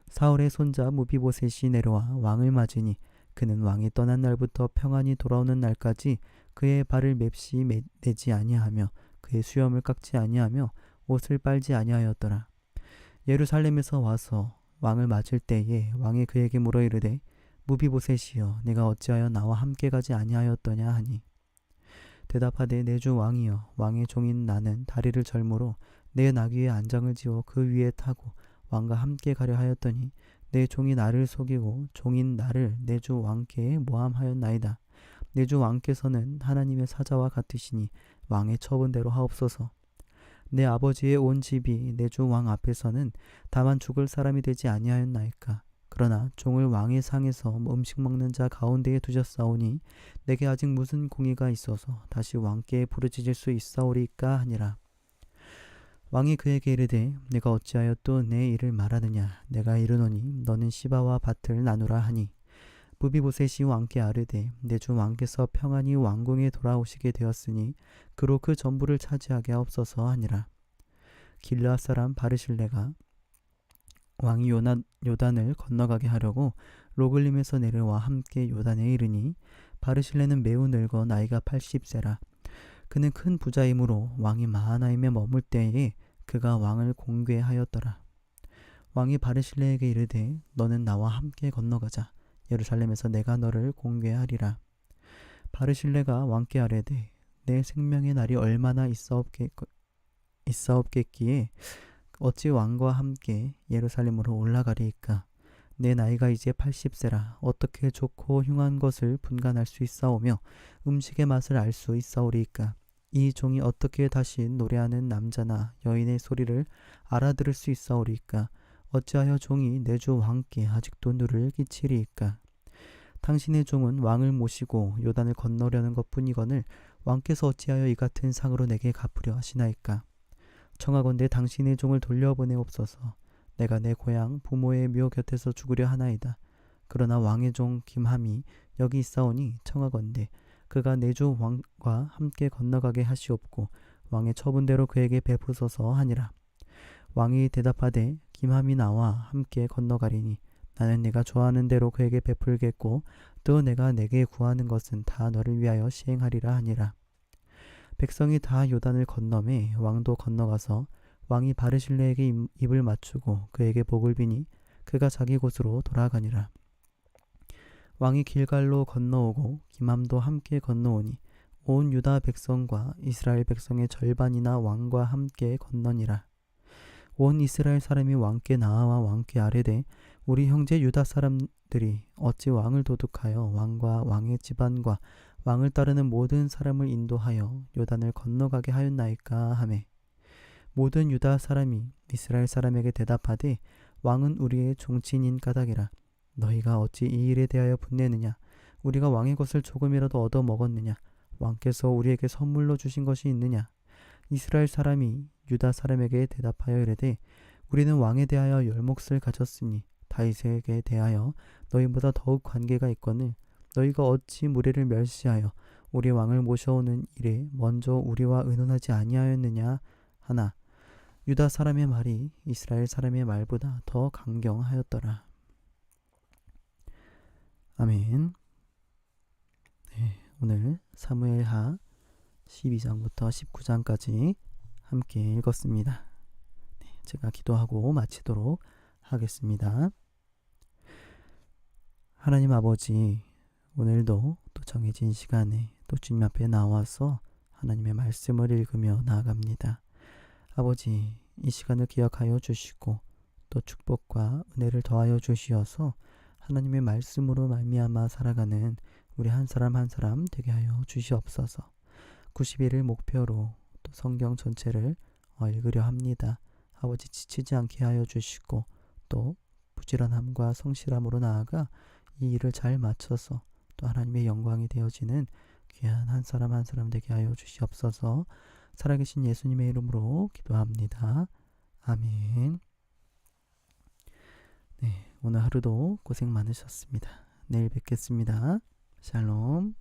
Speaker 1: 사울의 손자 무비보셋이 내려와 왕을 맞으니 그는 왕이 떠난 날부터 평안히 돌아오는 날까지 그의 발을 맵시 내지 아니하며 그의 수염을 깎지 아니하며 옷을 빨지 아니하였더라. 예루살렘에서 와서 왕을 맞을 때에 왕이 그에게 물어 이르되 무비보셋이여 네가 어찌하여 나와 함께 가지 아니하였더냐 하니 대답하되 내 주 왕이여 왕의 종인 나는 다리를 절므로 내 나귀에 안장을 지어 그 위에 타고 왕과 함께 가려 하였더니 내 종이 나를 속이고 종인 나를 내 주 왕께 모함하였나이다. 내 주 왕께서는 하나님의 사자와 같으시니 왕의 처분대로 하옵소서. 내 아버지의 온 집이 내 주 왕 앞에서는 다만 죽을 사람이 되지 아니하였나이까. 그러나 종을 왕의 상에서 음식 먹는 자 가운데에 두셨사오니 내게 아직 무슨 공의가 있어서 다시 왕께 부르짖을 수 있사오리까 하니라. 왕이 그에게 이르되 내가 어찌하여 또 내 일을 말하느냐. 내가 이르노니 너는 시바와 밭을 나누라 하니 무비보셋이 왕께 아뢰되 내 주 왕께서 평안히 왕궁에 돌아오시게 되었으니 그로 그 전부를 차지하게 하옵소서 하니라. 길르앗 사람 바르실레가 왕이 요단을 건너가게 하려고 로글림에서 내려와 함께 요단에 이르니 바르실레는 매우 늙어 나이가 80세라. 그는 큰 부자이므로 왕이 마하나임에 머물 때에 그가 왕을 공궤하였더라. 왕이 바르실레에게 이르되 너는 나와 함께 건너가자. 예루살렘에서 내가 너를 공궤하리라. 바르실레가 왕께 아뢰되 내 생명의 날이 얼마나 있사옵겠기에 어찌 왕과 함께 예루살렘으로 올라가리이까. 내 나이가 이제 80세라. 어떻게 좋고 흉한 것을 분간할 수 있사오며 음식의 맛을 알 수 있사오리이까. 이 종이 어떻게 다시 노래하는 남자나 여인의 소리를 알아들을 수 있사오리이까. 어찌하여 종이 내 주 왕께 아직도 누를 끼치리이까. 당신의 종은 왕을 모시고 요단을 건너려는 것뿐이거늘 왕께서 어찌하여 이 같은 상으로 내게 갚으려 하시나이까. 청하건대 당신의 종을 돌려보내옵소서. 내가 내 고향 부모의 묘 곁에서 죽으려 하나이다. 그러나 왕의 종 김함이 여기 있사오니 청하건대 그가 내 주 왕과 함께 건너가게 하시옵고 왕의 처분대로 그에게 베푸소서 하니라. 왕이 대답하되 김함이 나와 함께 건너가리니 나는 네가 좋아하는 대로 그에게 베풀겠고 또 내가 내게 구하는 것은 다 너를 위하여 시행하리라 하니라. 백성이 다 요단을 건너매 왕도 건너가서 왕이 바르실레에게 입을 맞추고 그에게 복을 비니 그가 자기 곳으로 돌아가니라. 왕이 길갈로 건너오고 김함도 함께 건너오니 온 유다 백성과 이스라엘 백성의 절반이나 왕과 함께 건너니라. 온 이스라엘 사람이 왕께 나아와 왕께 아뢰되 우리 형제 유다 사람들이 어찌 왕을 도둑하여 왕과 왕의 집안과 왕을 따르는 모든 사람을 인도하여 요단을 건너가게 하였나이까 하매 모든 유다 사람이 이스라엘 사람에게 대답하되 왕은 우리의 종친인 까닭이라. 너희가 어찌 이 일에 대하여 분내느냐. 우리가 왕의 것을 조금이라도 얻어 먹었느냐. 왕께서 우리에게 선물로 주신 것이 있느냐. 이스라엘 사람이 유다 사람에게 대답하여 이르되 우리는 왕에 대하여 열목을 가졌으니 다윗에게 대하여 너희보다 더욱 관계가 있거늘 너희가 어찌 무리를 멸시하여 우리 왕을 모셔오는 일에 먼저 우리와 의논하지 아니하였느냐 하나 유다 사람의 말이 이스라엘 사람의 말보다 더 강경하였더라. 아멘. 네, 오늘 사무엘하 12장부터 19장까지 함께 읽었습니다. 네, 제가 기도하고 마치도록 하겠습니다. 하나님 아버지, 오늘도 또 정해진 시간에 또 주님 앞에 나와서 하나님의 말씀을 읽으며 나아갑니다. 아버지, 이 시간을 기억하여 주시고 또 축복과 은혜를 더하여 주시어서 하나님의 말씀으로 말미암아 살아가는 우리 한 사람 한 사람 되게 하여 주시옵소서. 90일을 목표로 또 성경 전체를 읽으려 합니다. 아버지 지치지 않게 하여 주시고 또 부지런함과 성실함으로 나아가 이 일을 잘 마쳐서 또 하나님의 영광이 되어지는 귀한 한 사람 한 사람 되게 하여 주시옵소서. 살아계신 예수님의 이름으로 기도합니다. 아멘. 네, 오늘 하루도 고생 많으셨습니다. 내일 뵙겠습니다. 샬롬.